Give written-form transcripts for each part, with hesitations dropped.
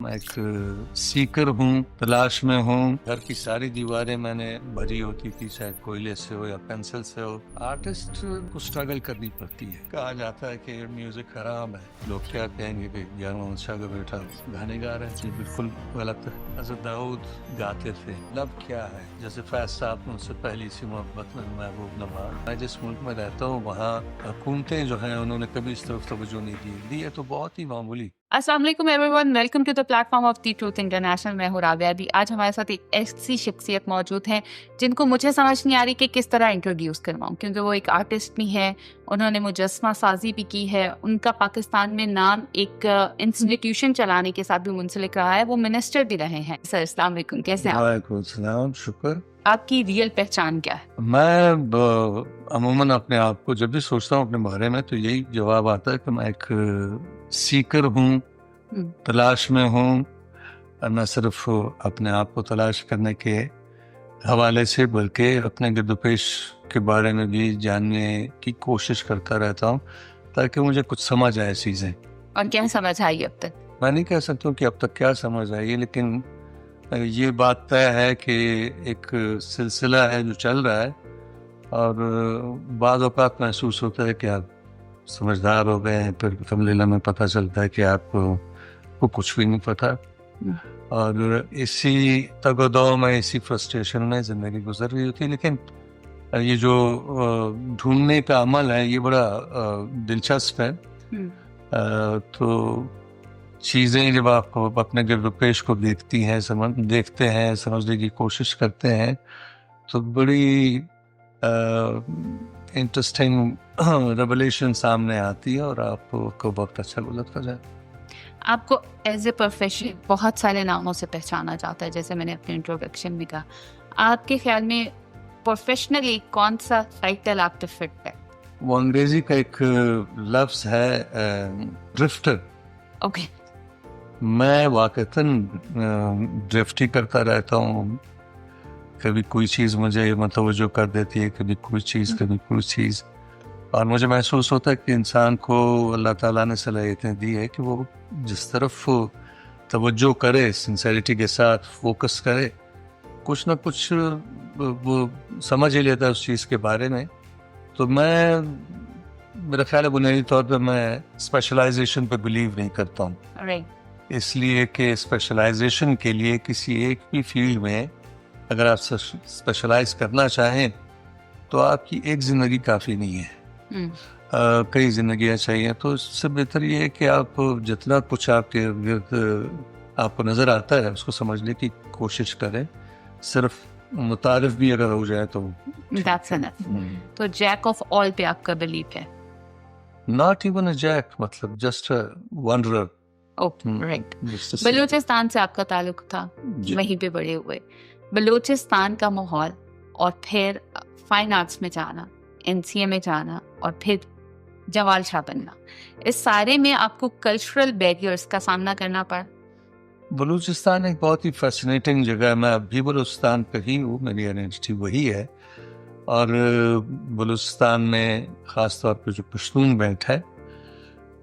میں ایک سیکر ہوں، تلاش میں ہوں. گھر کی ساری دیواریں میں نے بھری ہوتی تھی، چاہے کوئلے سے ہو یا پینسل سے ہو. آرٹسٹ کو اسٹرگل کرنی پڑتی ہے. کہا جاتا ہے کہ میوزک حرام ہے. لوگ کیا کہیں گے کہ یار شاہ کا بیٹا گانے گا رہے ہیں. بالکل غلط ہے. حضرت داؤد گاتے تھے. لب کیا ہے، جیسے فیض صاحب نے ان سے پہلی سی محبت میں محبوب نواز. میں جس ملک میں رہتا ہوں وہاں حکومتیں جو ہیں انہوں نے کبھی اس طرف توجہ نہیں دی ہے تو بہت ہی معمولی. السلام علیکم everyone, welcome to the platform of the truth international. میں ہوں رابعہ دی. آج ہمارے ساتھ ایک ایسی شخصیت موجود ہیں جن کو مجھے سمجھ نہیں آ رہی کہ کس طرح انٹروڈیوس کرواؤں، کیونکہ وہ ایک آرٹسٹ بھی ہے، انہوں نے مجسمہ سازی بھی کی ہے، ان کا پاکستان میں نام ایک انسٹیٹیوشن چلانے کے ساتھ بھی منسلک رہا ہے، وہ منسٹر بھی رہے ہیں. سر السلام علیکم، کیسے ہیں آپ؟ وعلیکم السلام، شکر. آپ کی ریئل پہچان کیا ہے؟ میں عموماً اپنے آپ کو جب بھی سوچتا ہوں اپنے بارے میں تو یہی جواب آتا ہے کہ میں ایک سیکر ہوں، تلاش میں ہوں. نہ صرف اپنے آپ کو تلاش کرنے کے حوالے سے بلکہ اپنے گرد و پیش کے بارے میں بھی جاننے کی کوشش کرتا رہتا ہوں تاکہ مجھے کچھ سمجھ آئے چیزیں. اور کیا سمجھ آئی اب تک؟ میں نہیں کہہ سکتا ہوں کہ اب تک کیا سمجھ آئی ہے، لیکن یہ بات طے ہے کہ ایک سلسلہ ہے جو چل رہا ہے اور بعض اوقات محسوس ہوتا ہے کہ آپ سمجھدار ہو گئے ہیں، پھر کم لیلا میں پتہ چلتا ہے کہ آپ کو کچھ بھی نہیں پتا. اور اسی تگ و دو میں، اسی فرسٹریشن میں زندگی گزر رہی ہوتی ہے. لیکن یہ جو ڈھونڈنے کا عمل ہے یہ بڑا دلچسپ ہے. تو چیزیں جب آپ اپنے گرد و پیش کو دیکھتے ہیں، سمجھنے کی کوشش کرتے ہیں تو بڑی انٹرسٹنگ ریولیشن سامنے آتی ہے اور آپ کو وقت اچھا گزرتا جائے. آپ کو ایز اے پروفیشن بہت سارے ناموں سے پہچانا جاتا ہے، جیسے میں نے اپنے انٹروڈکشن میں کہا. آپ کے خیال میں پروفیشنلی کون سا ٹائٹل آپ پہ فٹ ہے؟ وہ انگریزی کا ایک لفظ ہے ڈرفٹر. اوکے. میں واقعتاً ڈرفٹ ہی کرتا رہتا ہوں. کبھی کوئی چیز مجھے متوجہ کر دیتی ہے، کبھی کوئی چیز. اور مجھے محسوس ہوتا ہے کہ انسان کو اللہ تعالیٰ نے صلاحیتیں دی ہے کہ وہ جس طرف توجہ کرے، سنسیریٹی کے ساتھ فوکس کرے، کچھ نہ کچھ وہ سمجھ ہی لیتا ہے اس چیز کے بارے میں. تو میرا خیال ہے بنیادی طور پہ میں اسپیشلائزیشن پہ بلیو نہیں کرتا ہوں. اس لیے کہ اسپیشلائزیشن کے لیے کسی ایک بھی فیلڈ میں اگر آپ اسپیشلائز کرنا چاہیں تو آپ کی ایک زندگی کافی نہیں ہے، کئی زندگیاں چاہیے. تو اس سے بہتر یہ ہے کہ آپ جتنا کچھ آپ کے گرد آپ کو نظر آتا ہے اس کو سمجھنے کی کوشش کریں. صرف متعارف بھی اگر ہو جائے تو تو جیک آف آل پہ آپ کا بلیف ہے؟ ناٹ ایون اے جیک، مطلب جسٹ ونڈرر. رائٹ. بلوچستان سے آپ کا تعلق تھا، وہیں پہ بڑے ہوئے. بلوچستان کا ماحول اور پھر فائن آرٹس میں جانا، NCA میں جانا اور پھر جوال شاہ بننا، اس سارے میں آپ کو کلچرل بیریئرز کا سامنا کرنا پڑا؟ بلوچستان ایک بہت ہی فیسنیٹنگ جگہ ہے. میں اب بھی بلوچستان پہ ہی ہوں، میری آئیڈینٹی وہی ہے. اور بلوچستان میں خاص طور پہ جو پشتون بیلٹ ہے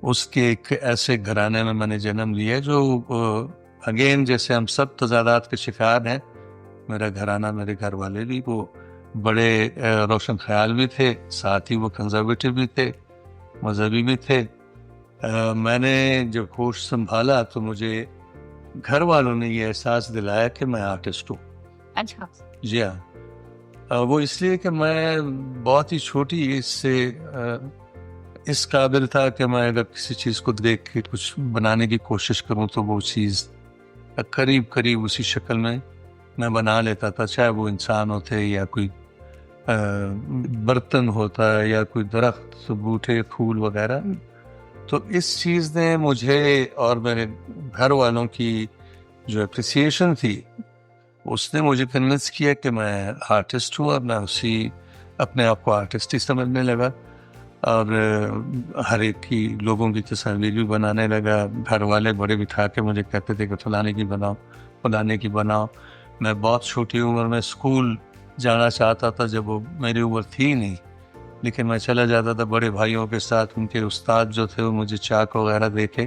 اس کے ایک ایسے گھرانے میں نے جنم لیا جو اگین جیسے ہم سب تضادات کے شکار ہیں. میرا گھرانہ، میرے گھر والے بھی وہ بڑے روشن خیال بھی تھے، ساتھ ہی وہ کنزرویٹو بھی تھے، مذہبی بھی تھے. میں نے جب ہوش سنبھالا تو مجھے گھر والوں نے یہ احساس دلایا کہ میں آرٹسٹ ہوں. اچھا. جی ہاں. وہ اس لیے کہ میں بہت ہی چھوٹی ایج سے اس قابل تھا کہ میں اگر کسی چیز کو دیکھ کے کچھ بنانے کی کوشش کروں تو وہ چیز قریب اسی شکل میں بنا لیتا تھا، چاہے وہ انسان ہوتے یا کوئی برتن ہوتا یا کوئی درخت، بوٹے، پھول وغیرہ. تو اس چیز نے مجھے اور میرے گھر والوں کی جو اپریسیشن تھی اس نے مجھے کنونس کیا کہ میں آرٹسٹ ہوں، اور میں اپنے آپ کو آرٹسٹ ہی سمجھنے لگا اور ہر ایک کی لوگوں کی تصاویر بھی بنانے لگا. گھر والے بڑے بٹھا کے مجھے کہتے تھے کہ فلانے کی بناؤ. میں بہت چھوٹی عمر میں اسکول جانا چاہتا تھا جب وہ میری عمر تھی نہیں، لیکن میں چلا جاتا تھا بڑے بھائیوں کے ساتھ. ان کے استاد جو تھے وہ مجھے چاک وغیرہ دے کے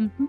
Mhm.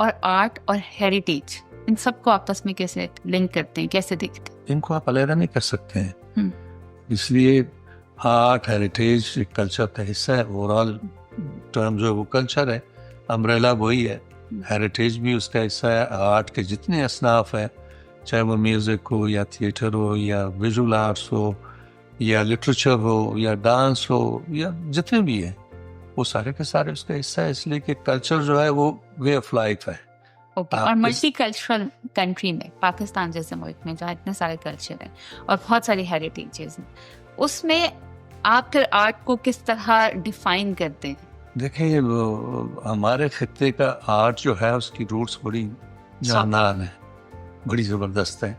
اور آرٹ اور ہیریٹیج ان سب کو آپس میں کیسے لنک کرتے ہیں, کیسے دیکھتے ہیں؟ ان کو آپ علیحدہ نہیں کر سکتے ہیں. اس لیے آرٹ ہیریٹیج ایک کلچر کا حصہ ہے. اوور آل ٹرم جو وہ کلچر ہے, امبریلا وہی ہے. ہیریٹیج بھی اس کا حصہ ہے. آرٹ کے جتنے اصناف ہیں, چاہے وہ میوزک ہو یا تھیٹر ہو یا ویژول آرٹس ہو یا لٹریچر ہو یا ڈانس ہو یا جتنے بھی ہیں, وہ سارے کے سارے اس کا حصہ ہے. اس لیے کہ کلچر جو ہے وہ وے آف لائف ہے. اور ملٹی کلچرل کنٹری میں, پاکستان جیسے ملک میں جہاں اتنے سارے کلچر ہیں اور بہت ساری ہیریٹیجز ہیں, اس میں آپ پھر آرٹ کو کس طرح ڈیفائن کرتے ہیں؟ دیکھیں, ہمارے خطے کا آرٹ جو ہے اس کی روٹس بڑی جاندار ہیں, بڑی زبردست ہیں.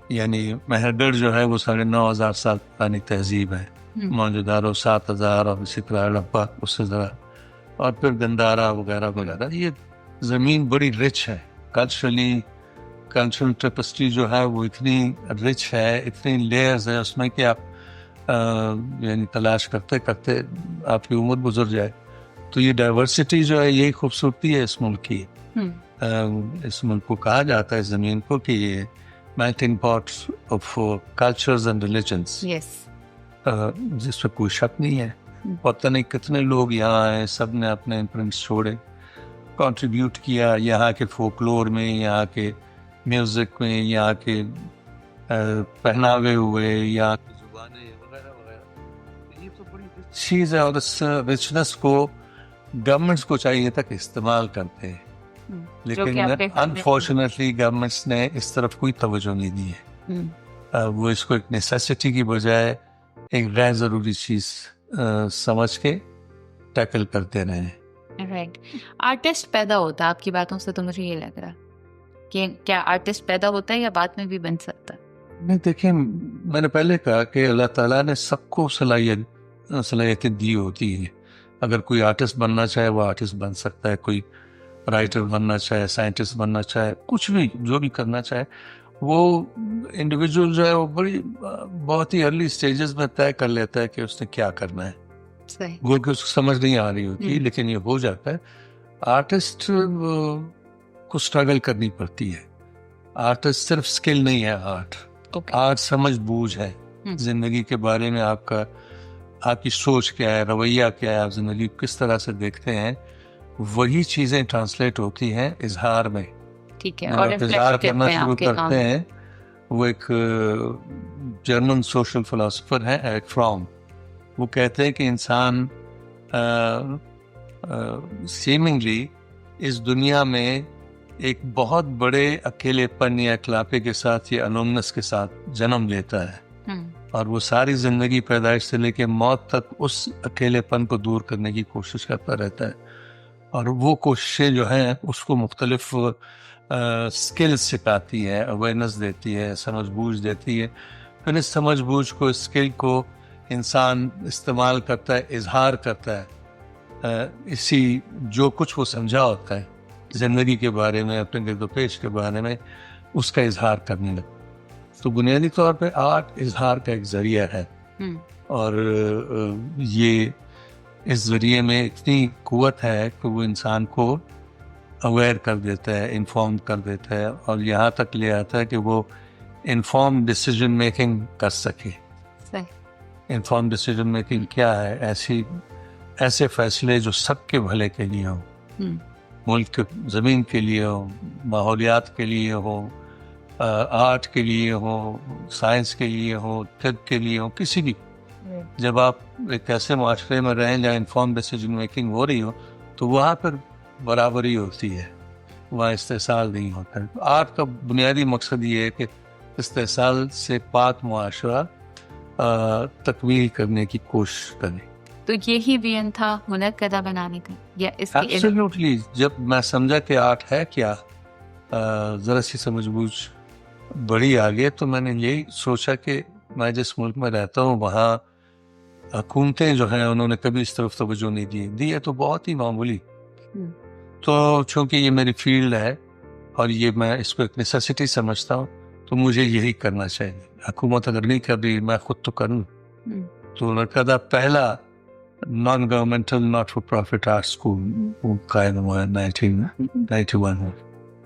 یعنی مہرگڑھ جو ہے وہ 9,500 سال پرانی تہذیب ہے. موجودارو 7,000 اور اسی طرح ہڑپا اس سے ذرا, اور پھر گندھارا وغیرہ وغیرہ. یہ زمین بڑی رچ ہے کلچرل ٹیپسٹری جو ہے وہ اتنی رچ ہے, اتنی لیئرز ہیں اس میں کہ آپ یعنی تلاش کرتے کرتے آپ کی عمر گزر جائے. تو یہ ڈائیورسٹی جو ہے یہی خوبصورتی ہے اس ملک کی. اس ملک کو کہا جاتا ہے, اس زمین کو, کہ یہ melting part of cultures and religions, جس پہ کوئی شک نہیں ہے. پتہ نہیں کتنے لوگ یہاں آئے, سب نے اپنے امپرنٹس چھوڑے, کنٹریبیوٹ کیا یہاں کے فولکلور میں, یہاں کے میوزک میں, یہاں کے پہناوے ہوئے, یہاں کی زبانیں وغیرہ وغیرہ. یہ تو بڑی چیز ہے, اور اس رچنس کو گورنمنٹس کو چاہیے تھا کہ استعمال کرتے ہیں, لیکن انفارچونیٹلی گورنمنٹس نے اس طرف کوئی توجہ نہیں دی ہے. وہ اس کو ایک نیسیسٹی کی بجائے ایک غیر ضروری چیز سمجھ کے ٹیکل کرتے رہے. رائٹ. آرٹسٹ پیدا ہوتا ہے, آپ کی باتوں سے تو مجھے یہ لگ رہا کہ کیا آرٹسٹ پیدا ہوتا ہے یا بعد میں بھی بن سکتا ہے؟ نہیں, دیکھیں, میں نے پہلے کہا کہ اللہ تعالیٰ نے سب کو صلاحیتیں دی ہوتی ہیں. اگر کوئی آرٹسٹ بننا چاہے وہ آرٹسٹ بن سکتا ہے, کوئی رائٹر بننا چاہے, سائنٹسٹ بننا چاہے, کچھ بھی جو بھی کرنا چاہے, وہ انڈیویجول جو ہے وہ بہت ہی ارلی سٹیجز میں طے کر لیتا ہے کہ اس نے کیا کرنا ہے. وہ کہ اس کو سمجھ نہیں آ رہی ہوتی, لیکن یہ ہو جاتا ہے. آرٹسٹ کو اسٹرگل کرنی پڑتی ہے. آرٹسٹ صرف اسکل نہیں ہے, آرٹ سمجھ بوجھ ہے. زندگی کے بارے میں آپ کی سوچ کیا ہے, رویہ کیا ہے, آپ زندگی کو کس طرح سے دیکھتے ہیں, وہی چیزیں ٹرانسلیٹ ہوتی ہیں اظہار میں. ٹھیک ہے, اور اظہار کرنا شروع کرتے ہیں. وہ ایک جرمن سوشل فلاسفر ہیں ایرک فروم, وہ کہتے ہیں کہ انسان سیمنگلی اس دنیا میں ایک بہت بڑے اکیلے پن یا اکلاپے کے ساتھ یا الونس کے ساتھ جنم لیتا ہے, اور وہ ساری زندگی پیدائش سے لے کے موت تک اس اکیلے پن کو دور کرنے کی کوشش کرتا رہتا ہے. اور وہ کوششیں جو ہیں اس کو مختلف سکلز سکھاتی ہے, اویئرنیس دیتی ہے, سمجھ بوجھ دیتی ہے. پھر اس سمجھ بوجھ کو, اسکل کو انسان استعمال کرتا ہے, اظہار کرتا ہے, اسی جو کچھ وہ سمجھا ہوتا ہے زندگی کے بارے میں, اپنے گرد و پیش کے بارے میں, اس کا اظہار کرنے لگتا. تو بنیادی طور پہ آرٹ اظہار کا ایک ذریعہ ہے, اور یہ اس ذریعے میں اتنی قوت ہے کہ وہ انسان کو اویئر کر دیتا ہے, انفارم کر دیتا ہے, اور یہاں تک لے آتا ہے کہ وہ انفارم ڈیسیجن میکنگ کر سکے. انفارم ڈیسیجن میکنگ کیا ہے؟ ایسے فیصلے جو سب کے بھلے کے لیے ہوں, ملک کے زمین کے لیے ہو, ماحولیات کے لیے ہو, آرٹ کے لیے ہو, سائنس کے لیے ہو, طب کے لیے ہو, کسی بھی. جب آپ ایک ایسے معاشرے میں رہیں جہاں انفارم ڈیسیجن میکنگ ہو رہی ہو, تو وہاں پر برابری ہوتی ہے, وہاں استحصال نہیں ہوتا ہے. آرٹ کا بنیادی مقصد یہ ہے کہ استحصال سے پاک معاشرہ تکمیل کرنے کی کوشش کریں. تو یہی وین تھا ہنر کدا بنانے کا, یا اس کی ایبسولوٹلی. جب میں سمجھا کہ آرٹ ہے کیا, ذرا سی سمجھ بوجھ بڑی آگے, تو میں نے یہی سوچا کہ میں جس ملک میں رہتا ہوں وہاں حکومتیں جو ہیں انہوں نے کبھی اس طرف توجہ نہیں دی ہے, تو بہت ہی معمولی. تو چونکہ یہ میری فیلڈ ہے اور یہ میں اس کو ایک نیسیسٹی سمجھتا ہوں, تو مجھے یہی کرنا چاہیے. حکومت اگر نہیں کر رہی, میں خود تو کروں. تو ہنر پہلا non-governmental not-for-profit art school قائم ہوا ہے 1991 میں.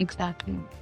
Exactly.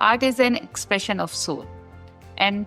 Art is an expression of soul, and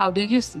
How do you see?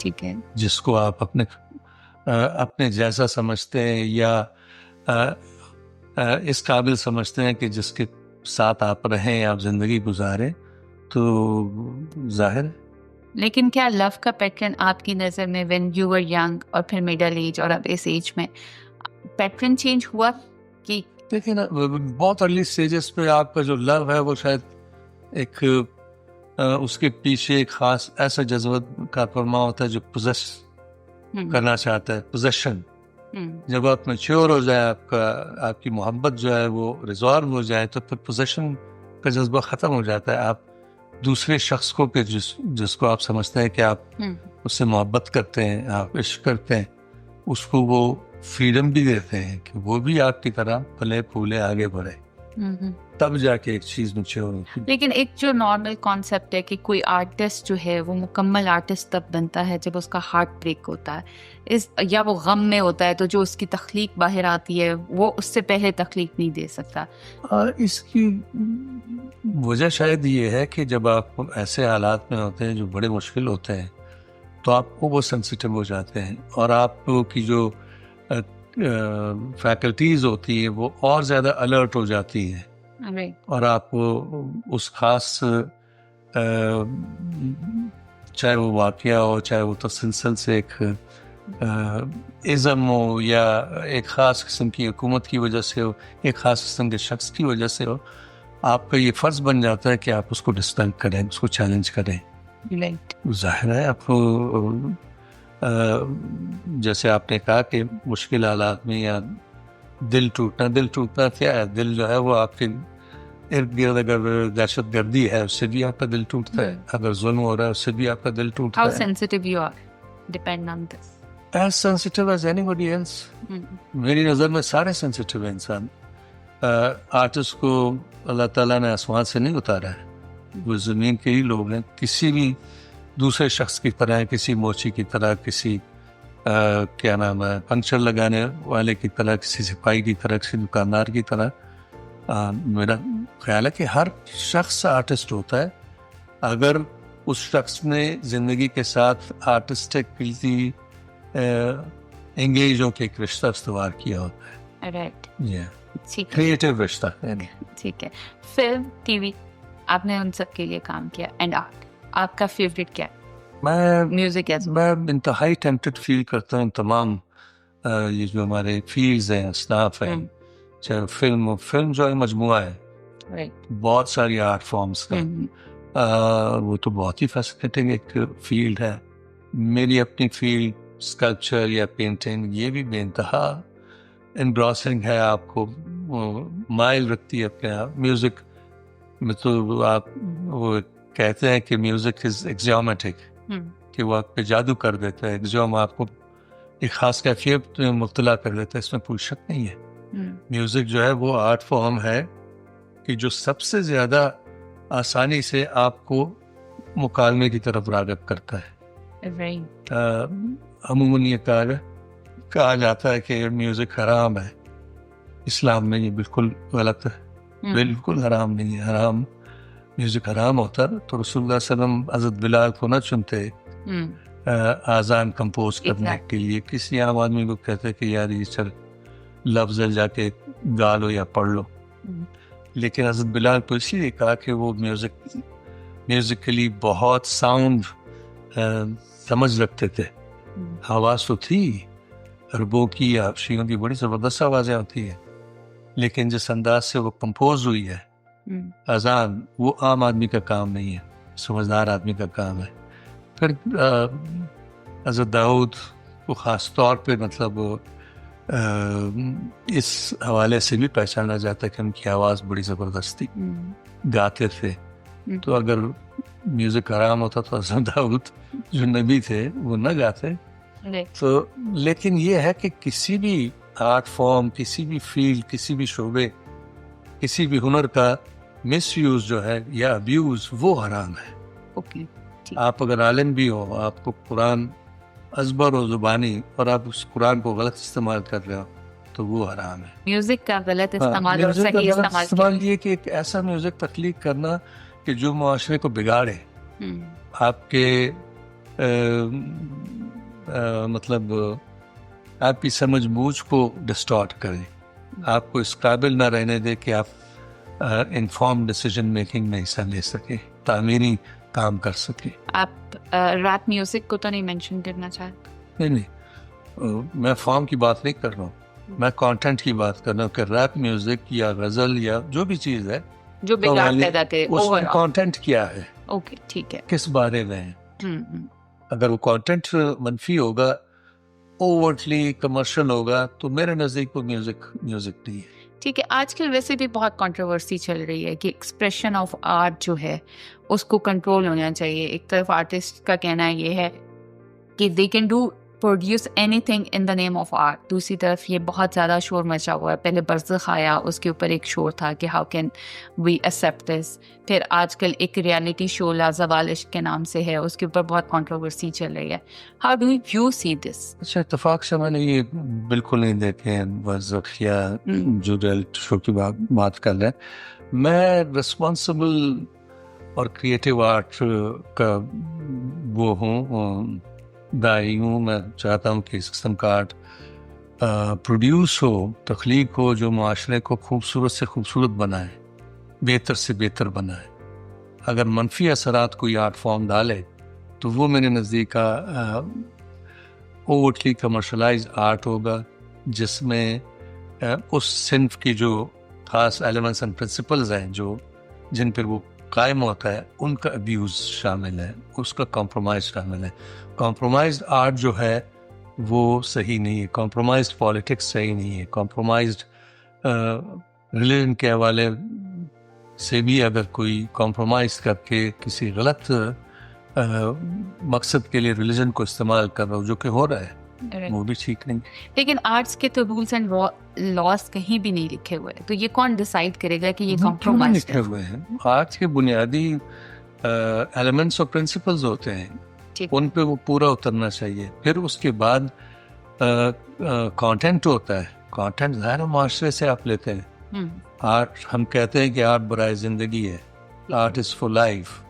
ٹھیک ہے. جس کو آپ اپنے جیسا سمجھتے ہیں یا اس قابل سمجھتے ہیں کہ جس کے ساتھ آپ رہیں، آپ زندگی گزاریں، تو ظاہر ہے. لیکن کیا لو کا پیٹرن آپ کی نظر میں وین یو ور ینگ اور پھر مڈل ایج اور اب اس ایج میں پیٹرن چینج ہوا؟ کہ دیکھیں نا، بہت ارلی سٹیجز پہ آپ کا جو لو ہے وہ شاید ایک اس کے پیچھے ایک خاص ایسا جذبہ کا فرما ہوتا ہے جو پوزیس کرنا چاہتا ہے، پوزیشن. جب آپ میچور ہو جائے، آپ کی محبت جو ہے وہ ریزالو ہو جائے، تو پھر پوزیشن کا جذبہ ختم ہو جاتا ہے. آپ دوسرے شخص کو کہ جس کو آپ سمجھتے ہیں کہ آپ اس سے محبت کرتے ہیں، آپ عشق کرتے ہیں، اس کو وہ فریڈم بھی دیتے ہیں کہ وہ بھی آپ کی طرح پھلے پھولے آگے بڑھے. تب جا کے ایک چیز میچور ہوتی ہے. لیکن ایک جو نارمل کانسیپٹ ہے کہ کوئی آرٹسٹ جو ہے وہ مکمل آرٹسٹ تب بنتا ہے جب اس کا ہارٹ بریک ہوتا ہے، یا وہ غم میں ہوتا ہے، تو جو اس کی تخلیق باہر آتی ہے وہ اس سے پہلے تخلیق نہیں دے سکتا. اس کی وجہ شاید یہ ہے کہ جب آپ ایسے حالات میں ہوتے ہیں جو بڑے مشکل ہوتے ہیں، تو آپ کو وہ سینسیٹیو ہو جاتے ہیں، اور آپ کی جو فیکلٹیز ہوتی ہیں وہ اور زیادہ الرٹ ہو جاتی ہیں، اور آپ اس خاص چاہے وہ واقعہ ہو، چاہے وہ تسلسل سے ایک ازم ہو، یا ایک خاص قسم کی حکومت کی وجہ سے ہو، ایک خاص قسم کے شخص کی وجہ سے ہو، آپ کا یہ فرض بن جاتا ہے کہ آپ اس کو ڈسٹرب کریں، اس کو چیلنج کریں. ظاہر ہے آپ کو جیسے آپ نے کہا کہ مشکل حالات میں یا دل ٹوٹنا کیا ہے؟ دل جو ہے وہ آپ کے ارد گرد اگر دہشت گردی ہے اس سے بھی آپ کا دل ٹوٹتا ہے، اگر ظلم ہو رہا ہے اس سے بھی آپ کا دل ٹوٹتا ہے. How sensitive you are depend on this. As sensitive as anybody else. میری نظر میں سارے سینسیٹیو ہیں انسان. آرٹسٹ کو اللہ تعالیٰ نے آسمان سے نہیں اتارا ہے، وہ زمین کے ہی لوگ ہیں. کسی بھی دوسرے شخص کی طرح، کسی موچی کی طرح، کسی کیا نام ہے پنکچر لگانے والے کی طرح، کسی سپاہی کی طرح، کسی دکاندار کی طرح. میرا خیال ہے کہ ہر شخص آرٹسٹ ہوتا ہے اگر اس شخص نے زندگی کے ساتھ آرٹسٹکلی انگیج ہو کے ایک رشتہ استوار کیا ہوتا ہے. رائٹ، کریٹو رشتہ. ٹھیک ہے. فلم، ٹی وی، آپ نے ان سب کے لیے کام کیا، اینڈ آرٹ، آپ کا فیوریٹ کیا ہے؟ میوزک میں انتہائی ٹیمپٹڈ فیل کرتا ہوں تمام یہ جو ہمارے فیلڈز ہیں، اصناف ہیں، چاہے فلم جو ہے مجموعہ ہے بہت ساری آرٹ فارمز کا، وہ تو بہت ہی فیسینیٹنگ ایک فیلڈ ہے. میری اپنی فیلڈ اسکلپچر یا پینٹنگ، یہ بھی بے انتہا انگراسنگ ہے، آپ کو مائل رکھتی ہے اپنے آپ. میوزک میں تو آپ وہ کہتے ہیں کہ میوزک از ایگزیومیٹک، کہ وہ آپ پہ جادو کر دیتا ہے. ایگزیوم آپ کو ایک خاص کیفیت میں مبتلا کر دیتا ہے، اس میں کوئی شک نہیں ہے. میوزک جو ہے وہ آرٹ فارم ہے کہ جو سب سے زیادہ آسانی سے آپ کو مکالمے کی طرف راغب کرتا ہے. عموماً یہ کہا جاتا ہے کہ میوزک حرام ہے. اسلام میں یہ بالکل غلط ہے، بالکل حرام نہیں ہے. حرام میوزک حرام ہوتا تو رسول اللہ صلی اللہ علیہ وسلم حضرت بلال کو نہ چنتے آذان کمپوز کرنے کے لیے. کسی عام آدمی کو کہتے کہ یار یہ چل لفظ جا کے گا لو یا پڑھ لو، لیکن حضرت بلال کو اسی لیے کہا کہ وہ میوزیکلی بہت ساؤنڈ سمجھ رکھتے تھے. آواز تو تھی عربوں کی، آبشیوں کی بڑی زبردست آوازیں ہوتی ہیں، لیکن جس انداز سے وہ کمپوز ہوئی ہے اذان، وہ عام آدمی کا کام نہیں ہے، سمجھدار آدمی کا کام ہے. پھر حضرت داؤد کو خاص طور پہ مطلب اس حوالے سے بھی پہچانا جاتا ہے کہ ان کی آواز بڑی زبردست تھی، گاتے تھے. تو اگر میوزک حرام ہوتا تو حضرت داؤد جو نبی تھے وہ نہ گاتے. تو لیکن یہ ہے کہ کسی بھی آرٹ فارم، کسی بھی فیلڈ، کسی بھی شعبے، کسی بھی ہنر کا مس یوز جو ہے یا ابیوز، وہ حرام ہے. آپ اگر عالم بھی ہو، آپ کو قرآن ازبر و زبانی، اور آپ اس قرآن کو غلط استعمال کر رہے ہو تو وہ حرام ہے. میوزک کا غلط استعمال اور صحیح استعمال یہ کہ ایک ایسا میوزک تخلیق کرنا کہ جو معاشرے کو بگاڑے، آپ کے مطلب آپ کی سمجھ بوجھ کو ڈسٹارٹ کرے, آپ کو اس قابل نہ رہنے دے کہ آپ انفارم ڈیسیجن میکنگ میں حصہ لے سکے, تعمیری کام کر سکے. آپ ریپ میوزک کو تو نہیں مینشن کرنا چاہتے؟ نہیں, میں فارم کی بات نہیں کر رہا ہوں, میں کانٹینٹ کی بات کر رہا ہوں کہ ریپ میوزک یا غزل یا جو بھی چیز ہے جو بگاڑ پیدا کرے, اس میں کانٹینٹ کیا ہے, اوکے ٹھیک ہے, کس بارے میں ہے. اگر وہ کانٹینٹ منفی ہوگا, اوورٹلی کمرشل ہوگا, تو میرے نزدیک وہ میوزک نہیں ہے. ٹھیک ہے. آج کل ویسے بھی بہت کنٹروورسی چل رہی ہے کہ ایکسپریشن آف آرٹ جو ہے اس کو کنٹرول ہونا چاہیے. ایک طرف آرٹسٹ کا کہنا یہ ہے کہ they can do produce any thing in the name of art. دوسری طرف یہ بہت زیادہ شور مچا ہوا ہے. پہلے برزخ آیا, اس کے اوپر ایک شور تھا کہ how can we accept this. پھر آج کل ایک ریالٹی شو لازوال عشق کے نام سے ہے, اس کے اوپر بہت کنٹروورسی چل رہی ہے. ہاؤ ڈو یو سی دس؟ اچھا, اتفاق سے میں نے یہ بالکل نہیں دیکھے برزخ یا جو ریالٹی شو کی بات کر رہے ہیں. میں رسپانسبل اور کریٹیو آرٹ کا وہ ہوں, داعی ہوں. میں چاہتا ہوں کہ اس قسم کا آرٹ پروڈیوس ہو, تخلیق ہو, جو معاشرے کو خوبصورت سے خوبصورت بنائے, بہتر سے بہتر بنائے. اگر منفی اثرات کوئی آرٹ فارم ڈالے تو وہ میرے نزدیک اوورٹلی کمرشلائز آرٹ ہوگا, جس میں اس صنف کی جو خاص ایلیمنٹس اینڈ پرنسپلز ہیں جن پر وہ قائم ہوتا ہے, ان کا ابیوز شامل ہے, اس کا کمپرومائز شامل ہے. کمپرومائزڈ آرٹ جو ہے وہ صحیح نہیں ہے, کمپرومائزڈ پالیٹکس صحیح نہیں ہے, کمپرومائزڈ ریلیجن کے حوالے سے بھی اگر کوئی کمپرومائز کر کے کسی غلط مقصد کے لیے ریلیجن کو استعمال کر رہا ہو, جو کہ ہو رہا ہے, وہ بھی ٹھیک نہیں. لیکن آرٹس کے تو رولس اینڈ لاس کہیں بھی نہیں لکھے ہوئے, تو یہ کون ڈیسائیڈ کرے گا کہ یہ کمپرومائز لکھے ہوئے ہیں؟ آرٹس کے بنیادی ایلیمنٹس اور پرنسپلز ہوتے ہیں, ان پہ وہ پورا اترنا چاہیے. پھر اس کے بعد کانٹینٹ ہوتا ہے. کانٹینٹ ظاہر معاشرے سے آپ لیتے ہیں. آرٹ, ہم کہتے ہیں کہ آرٹ برائے زندگی ہے, آرٹ از فار لائف.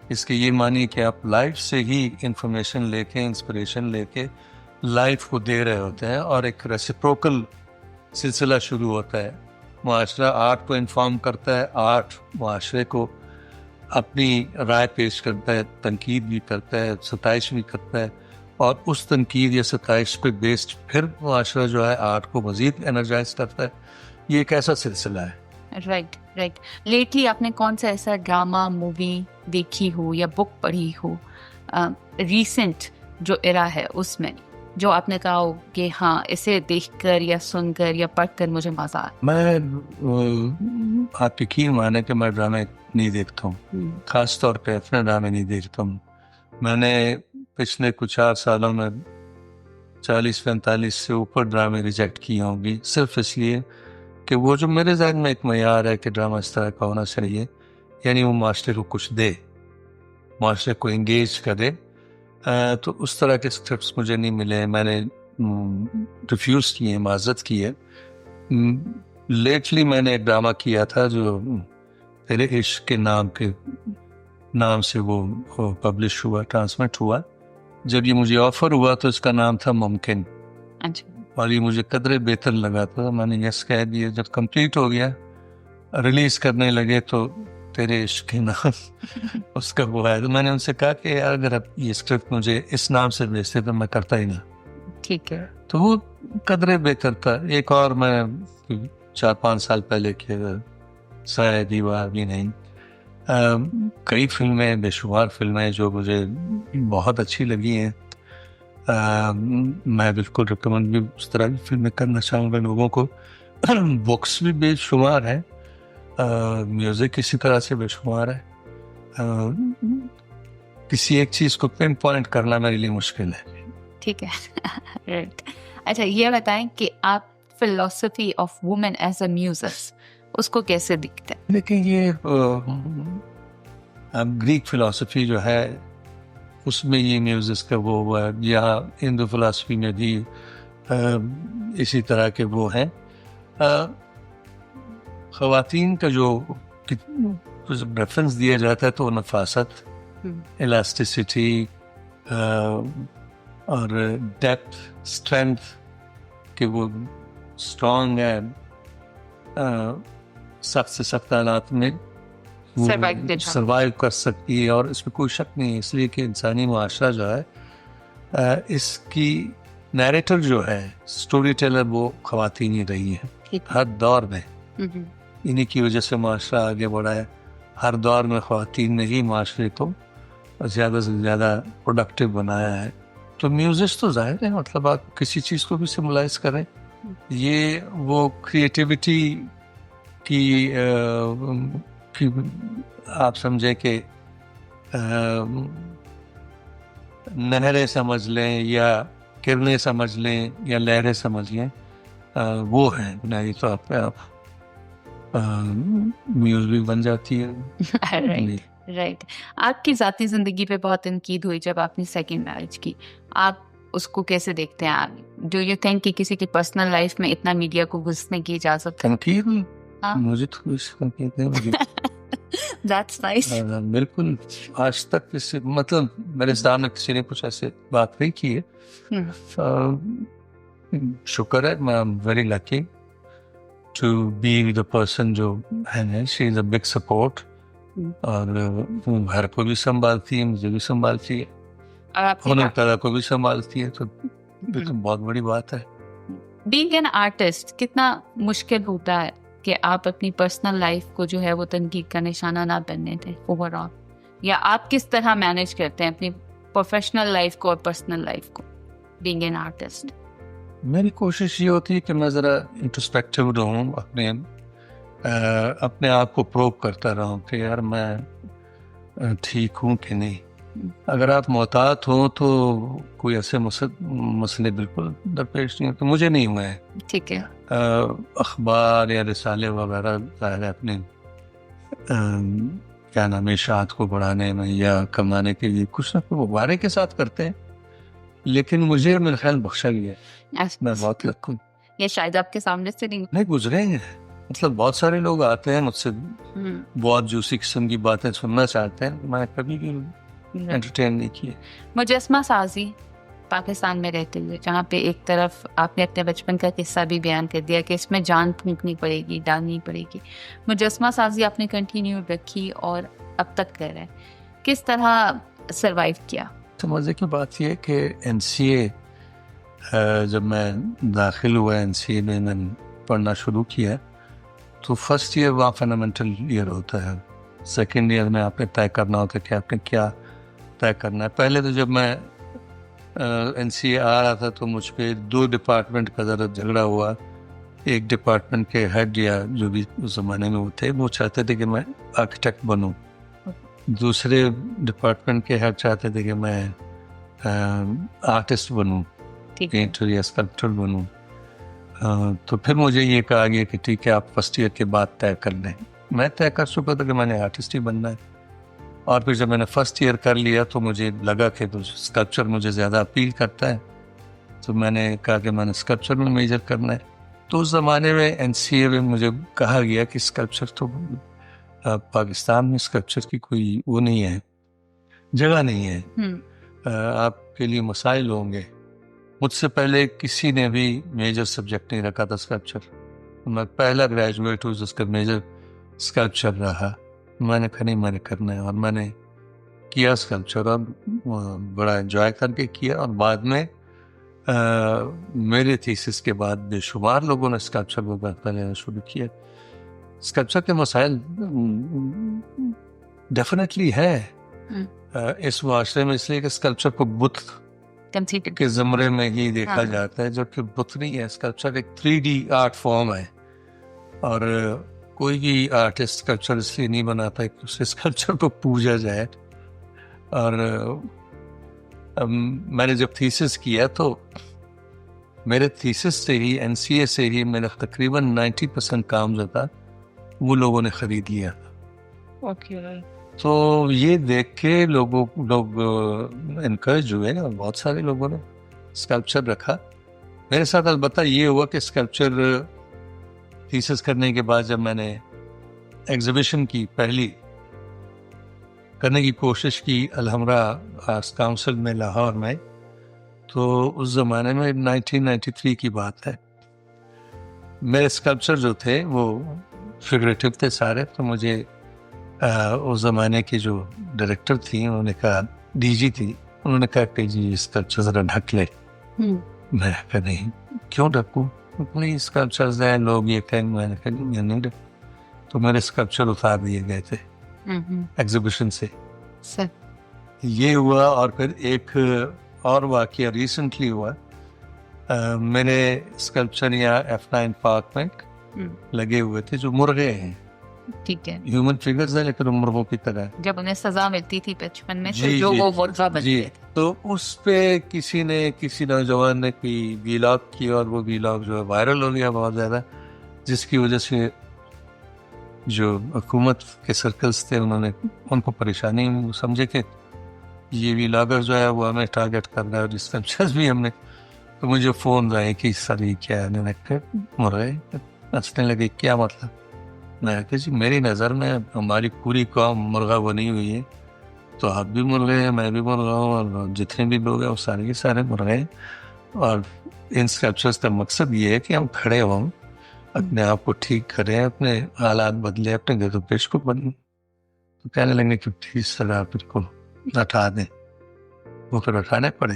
اس کے یہ معنی کہ آپ لائف سے ہی انفارمیشن لے کے, انسپریشن لے کے لائف کو دے رہے ہوتے ہیں, اور ایک ریسیپروکل سلسلہ شروع ہوتا ہے. معاشرہ آرٹ کو انفارم کرتا ہے, آرٹ معاشرے کو اپنی رائے پیش کرتا ہے, تنقید بھی کرتا ہے, ستائش بھی کرتا ہے, اور اس تنقید یا ستائش پہ بیسڈ پھر معاشرہ جو ہے آرٹ کو مزید انرجائز کرتا ہے. یہ ایک ایسا سلسلہ ہے. رائٹ. لیٹلی آپ نے کون سا ایسا ڈرامہ, مووی دیکھی ہو یا بک پڑھی ہو ریسنٹ جو ایرا ہے اس میں, جو آپ نے کہا ہو کہ ہاں اسے دیکھ کر یا سن کر یا پڑھ کر مجھے مزہ آیا؟ میں آپ یقین مانے کہ میں ڈرامے نہیں دیکھتا ہوں, خاص طور پہ اپنے ڈرامے نہیں دیکھتا ہوں. میں نے پچھلے کچھ 4 سالوں میں 40-45 سے اوپر ڈرامے ریجیکٹ کیے ہوں گی, صرف اس لیے کہ وہ جو میرے ذہن میں ایک معیار ہے کہ ڈرامہ اس طرح کا ہونا چاہیے, یعنی وہ معاشرے کو کچھ دے, معاشرے کو انگیج کرے. تو اس طرح کے اسکرپٹس مجھے نہیں ملے, میں نے ریفیوز کیے, معذرت کی ہے. لیٹلی میں نے ایک ڈرامہ کیا تھا جو تیرے عشق کے نام سے وہ پبلش ہوا, ٹرانسمٹ ہوا. جب یہ مجھے آفر ہوا تو اس کا نام تھا ممکن, اور یہ مجھے قدرے بہتر لگا تھا. میں نے یس کہہ دیا. جب کمپلیٹ ہو گیا, ریلیز کرنے لگے تو تیرے عشق کے نام اس کا وہ ہے. تو میں نے ان سے کہا کہ یار اگر اب یہ اسکرپٹ مجھے اس نام سے بھیجتے تو میں کرتا ہی نہ. ٹھیک ہے. تو وہ قدرے بہتر تھا. ایک اور میں 4-5 سال پہلے کے سایہ دیوار بھی نہیں, کئی فلمیں, بے شمار فلمیں جو مجھے بہت اچھی لگی ہیں. میں بالکل ریکمنڈ بھی اس طرح کی فلمیں کرنا چاہوں گا لوگوں کو. بکس بھی بے شمار ہیں, میوزک اسی طرح سے بے شمار ہے. کسی ایک چیز کو پن پوائنٹ کرنا میرے لیے مشکل ہے. ٹھیک ہے. رائٹ. اچھا یہ بتائیں کہ آپ فلسفی آف وومن ایز اے میوزس اس کو کیسے دیکھتے ہیں؟ لیکن یہ گریک فلسفی جو ہے اس میں یہ میوزک کا وہ ہوا ہے, یا ہندو فلسفی میں بھی اسی طرح کے وہ ہیں. خواتین کا جو ریفرنس دیا جاتا ہے تو نفاست, الاسٹیسٹی, اور ڈیپتھ اسٹرینتھ کہ وہ اسٹرانگ ہے سخت سے سخت حالات میں سروائیو کر سکتی ہے. اور اس میں کوئی شک نہیں ہے, اس لیے کہ انسانی معاشرہ جو ہے اس کی نیریٹر جو ہے, اسٹوری ٹیلر, وہ خواتین ہی رہی ہیں ہر دور میں. انہی کی وجہ سے معاشرہ آگے بڑھا ہے. ہر دور میں خواتین نے ہی معاشرے کو زیادہ سے زیادہ پروڈکٹیو بنایا ہے. تو میوزک تو ظاہر ہے, مطلب آپ کسی چیز کو بھی سمبلائز کریں, یہ وہ کریٹیوٹی کی آپ سمجھیں کہ نہریں سمجھ لیں یا کرنیں سمجھ لیں یا لہریں سمجھ لیں, وہ ہیں بنائی طور پہ آپ میوزک بن جاتی ہے. رائٹ. آپ کی ذاتی زندگی پہ بہت تنقید ہوئی جب آپ نے سیکنڈ میرج کی, آپ اس کو کیسے دیکھتے ہیں؟ ڈو یو تھنک کہ کسی کی پرسنل لائف میں اتنا میڈیا کو گھسنے کی اجازت ہے؟ تنقید مجھے تو اس تنقید ہے مجھے That's nice. بالکل. آج تک اس مطلب میرے سامنے کسی نے کچھ ایسے بات نہیں کی ہے. شکر ہے, میں very lucky to be the person جو ہے. شی از اے بگ سپورٹ, اور وہ گھر کو بھی سنبھالتی ہے, مجھے بھی سنبھالتی ہے, ہنر کلا کو بھی سنبھالتی ہے. تو یہ تو بہت بڑی بات ہے. بینگ این آرٹسٹ کتنا مشکل ہوتا ہے کہ آپ اپنی پرسنل لائف کو جو ہے وہ تنقید کا نشانہ نہ بننے دیں اوور آل, یا آپ کس طرح مینیج کرتے ہیں اپنی پروفیشنل لائف کو اور پرسنل لائف کو بینگ این آرٹسٹ؟ میری کوشش یہ ہوتی ہے کہ میں ذرا انٹروسپیکٹیو رہوں, اپنے آپ کو پروو کرتا رہوں کہ یار میں ٹھیک ہوں کہ نہیں. اگر آپ محتاط ہوں تو کوئی ایسے مسئلے بالکل درپیش نہیں ہوتے. مجھے نہیں ہوئے ہیں. ٹھیک ہے. اخبار یا رسالے وغیرہ ظاہر ہے اپنے کیا نام ہے اشاعت کو بڑھانے میں یا کمانے کے لیے کچھ نہ کچھ وبارے کے ساتھ کرتے ہیں, لیکن مجھے میرا خیال بخشا گیا ہے. میں بہت لکی ہوں. یہ شاید آپ کے سامنے سے نہیں گزرے ہیں. مطلب بہت سارے لوگ آتے ہیں مجھ سے بہت جوسی قسم کی باتیں سننا چاہتے ہیں, میں کبھی بھی انٹرٹین نہیں کیے. مجسمہ سازی پاکستان میں رہتے ہوئے, جہاں پہ ایک طرف آپ نے اپنے بچپن کا قصہ بھی بیان کر دیا کہ اس میں جان پھونکنی پڑے گی, ڈالنی پڑے گی, مجسمہ سازی آپ نے کنٹینیو رکھی اور اب تک کر رہے ہیں, کس طرح سروائیو کیا؟ تو مزے کی بات یہ ہے کہ NCA جب میں داخل ہوا NCA میں نے پڑھنا شروع کیا تو فرسٹ ایئر وہاں فنڈامنٹل ایئر ہوتا ہے. سیکنڈ ایئر میں آپ نے طے کرنا ہوتا ہے کہ آپ نے کیا طے کرنا ہے. پہلے تو جب میں NCA آ رہا تھا تو مجھ پہ 2 ڈپارٹمنٹ کا ذرا جھگڑا ہوا. ایک ڈپارٹمنٹ کے ہیڈ یا جو بھی اس زمانے میں وہ تھے, وہ چاہتے تھے کہ میں آرکیٹیکٹ بنوں. دوسرے ڈپارٹمنٹ کے ہیڈ چاہتے تھے کہ میں آرٹسٹ بنوں, پینٹر یا اسکلپٹر بنوں. تو پھر مجھے یہ کہا گیا کہ ٹھیک ہے آپ فرسٹ ایئر کے بعد طے کر لیں. میں طے کر چکا تھا کہ میں نے آرٹسٹ ہی بننا ہے. اور پھر جب میں نے فرسٹ ایئر کر لیا تو مجھے لگا کہ اسکلپچر مجھے زیادہ اپیل کرتا ہے, تو میں نے کہا کہ میں نے اسکلپچر میں میجر کرنا ہے. تو اس زمانے میں NCA میں مجھے کہا گیا کہ اسکلپچر تو پاکستان میں اسکلپچر کی کوئی وہ نہیں ہے, جگہ نہیں ہے, آپ کے لیے مسائل ہوں گے. مجھ سے پہلے کسی نے بھی میجر سبجیکٹ نہیں رکھا تھا اسکلپچر. میں پہلا گریجویٹ ہوں جس کا میجر اسکلپچر رہا. میں نے کہا نہیں میں نے کرنا ہے, اور میں نے کیا اسکلپچر, اور بڑا انجوائے کر کے کیا. اور بعد میں میرے تھیسس کے بعد بے شمار لوگوں نے اسکلپچر کو بہتر لینا شروع کیا. اسکلپچر کے مسائل ڈیفینیٹلی ہے اس معاشرے میں, اس لیے کہ اسکلپچر کو بت کے زمرے میں ہی دیکھا جاتا ہے, جو کہ بت نہیں ہے. اسکلپچر ایک 3D آرٹ فارم ہے, اور کوئی بھی آرٹسٹ اسکلپچر اس لیے نہیں بناتا کہ اس اسکلپچر کو پوجا جائے. اور میں نے جب تھیسس کیا تو میرے تھیسس سے ہی NCA سے ہی میرا تقریباً 90% کام جو تھا وہ لوگوں نے خرید لیا تھا. تو یہ دیکھ کے لوگ انکریج ہوئے, اور بہت سارے لوگوں نے اسکلپچر رکھا میرے ساتھ. البتہ یہ ہوا کہ اسکلپچر تھیسس کرنے کے بعد جب میں نے ایگزیبیشن کی پہلی کرنے کی کوشش کی الحمرا آرٹس کاؤنسل میں لاہور میں. تو اس زمانے میں 1993 کی بات ہے. میرے اسکلپچر جو تھے وہ فگریٹو تھے سارے. تو مجھے اس زمانے کی جو ڈائریکٹر تھی انہوں نے کہا, ڈی جی تھی, انہوں نے کہا کہ جی اسکلپچر ذرا ڈھک لے. میں کہا نہیں, کیوں ڈھکوں, نہیں اسکلپچرز ہیں لوگ یہ کہیں. میں نے کہا نہیں ڈھک. تو میرے اسکلپچر اتار دیے گئے تھے ایگزیبیشن سے. یہ ہوا. اور پھر ایک اور واقعہ ریسنٹلی ہوا. میرے اسکلپچر یہاں F9 پارک میں لگے ہوئے تھے جو مرغے ہیں. ٹھیک ہے, ہیومن فگرز ہیں لیکن مرغوں کی طرح. جب انہیں سزا ملتی تھی بچپن میں جی, جو جی, وہ مرغا بنتے جی. تھے. تو اس پہ کسی نوجوان نے کوئی ویلاگ کیا اور وہ ویلاگ جو ہے وائرل ہو گیا بہت زیادہ, جس کی وجہ سے جو حکومت کے سرکلز تھے انہوں نے ان کو پریشانی سمجھے کہ یہ ویلاگر جو ہے وہ ہمیں ٹارگیٹ کر رہا ہے, اور اسکلپچرز بھی ہم نے. تو مجھے فون آئے کہ سر یہ کیا ہے, میں نے مرغے ہنسنے لگے, کیا مطلب. میں کہا جی میری نظر میں ہماری پوری قوم مرغا بنی ہوئی ہے, تو آپ بھی مرغے ہیں, میں بھی مرغا ہوں, اور جتنے بھی لوگ ہیں وہ سارے کے سارے مرغے ہیں. اور ان اسکلپچرز کا مقصد یہ ہے کہ ہم کھڑے ہوں, اپنے آپ کو ٹھیک کریں, اپنے حالات بدلیں, اپنے گھر و پیش کو بدلیں. تو کہنے لگے کہ پلیز سر آپ کو ہٹا دیں. وہ پھر ہٹانے پڑے.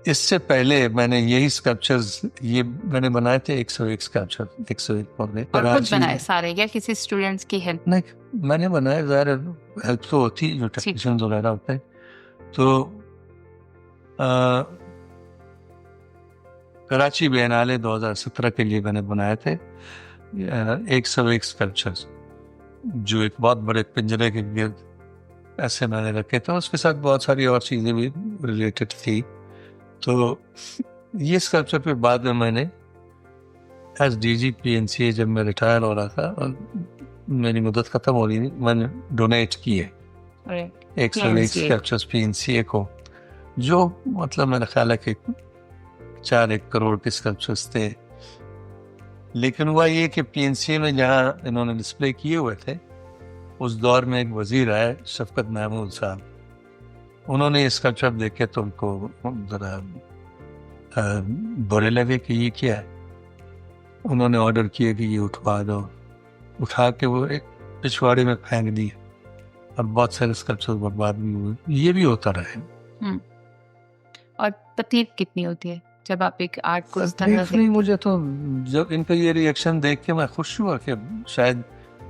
اس سے پہلے میں نے یہی اسکلپچرز یہ میں نے بنائے تھے 101 اسکلپچر, 101 مرغے. اور خود بنائے سارے یا کسی اسٹوڈنٹس کی ہیلپ؟ نہیں, میں نے بنائے, ظاہر ہیلپ تو ہوتی جو ٹیکنیشینز وغیرہ ہوتے ہیں. تو کراچی بینالے 2017 کے لیے میں نے بنائے تھے 101 اسکلپچرز, جو ایک بہت بڑے پنجرے کے گرد ایسے میں نے رکھے تھے. اس کے ساتھ بہت ساری اور چیزیں بھی ریلیٹڈ تھی. تو یہ اسکلپچر پہ بعد میں نے ایز ڈی جی PNCA جب میں ریٹائر ہو رہا تھا اور میری مدت ختم ہو رہی تھی, میں نے ڈونیٹ کیے 101 اسکلپچرز PNCA کو, جو مطلب میرا خیال ہے کہ 4 کروڑ کے اسکلپچرز تھے. لیکن ہوا یہ کہ PNCA میں جہاں انہوں نے ڈسپلے کیے ہوئے تھے اس دور میں ایک وزیر آئے, شفقت محمود صاحب. انہوں نے اسکلپچر دیکھے تو ان کو ذرا برے لگے کہ یہ کیا ہے. انہوں نے آرڈر کیا کہ یہ اٹھوا دو. اٹھا کے وہ ایک پچھواڑے میں پھینک دی, اور بہت سارے اسکلپچر برباد بھی ہوئے. یہ بھی ہوتا رہے. اور تکلیف کتنی ہوتی ہے جب آپ ایک آرٹ کو اس طرح نہیں, مجھے تو جب ان کا یہ ریئیکشن دیکھ کے میں خوش ہوا کہ شاید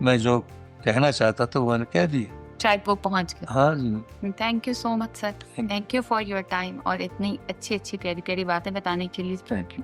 میں جو کہنا چاہتا تھا وہ میں نے کہہ دی, شاید وہ پہنچ گیا. ہاں جی. Thank you so much sir, thank you for your time, اور اتنی اچھی پیاری پیاری باتیں بتانے کے لیے. Thank you.